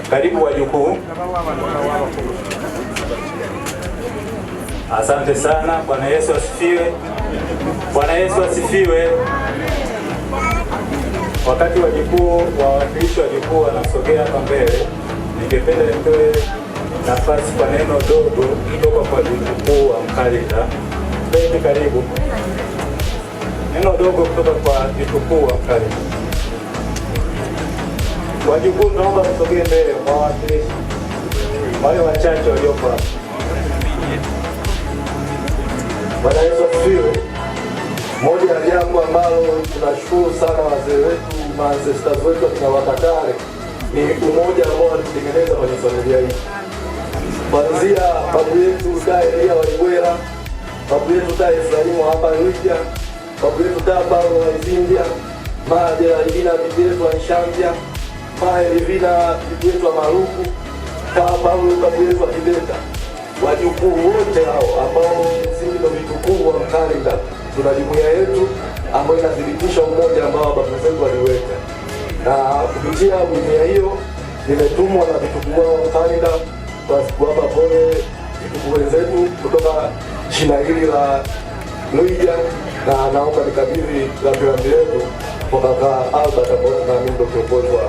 Karibu wajukuu. Asante sana. Bwana Yesu asifiwe. Bwana Yesu asifiwe. Wakati wajukuu wawakilishi wajukuu wanasogea hapa mbele, ningependa nitoe nafasi kwa neno dogo kutoka kwa wajukuu wa Mkalita. Beni, karibu. Neno dogo kutoka kwa wajukuu wa Mkalita. Wajukuu, naomba msogee mbele kwa wawakilishi wale wachache waliopo hapa. Bwana Yesu asifiwe. Moja ya jambo ambalo tunashukuru sana wazee wetu, maancestors wetu na Wakatare ni umoja ambao walitengeneza kwenye familia hii. Kuanzia babu yetu Dai Elia wa Igwera, babu yetu Dai Efraimu hapa Luija, babu yetu Dai Paulo wa Izindia, Maja Elvina bibi yetu wa Nshambia, Maja Elvina bibi yetu wa Maruku, Kaa Paulo babu yetu wa Kibeta. Wajukuu wote hao ambao sisi ndio vitukuu wa Mkalita, tuna jumuiya yetu ambayo inathibitisha umoja ambao babu zetu waliweka. Na kupitia jumuiya hiyo nimetumwa na vitukuu wa Mkalita kwa kuwapa pole vitukuu wenzetu kutoka shina hili la Luija, na naomba nikabidhi rambirambi yetu kwa kaka Albert ambao na mimi ndio kiongozi wa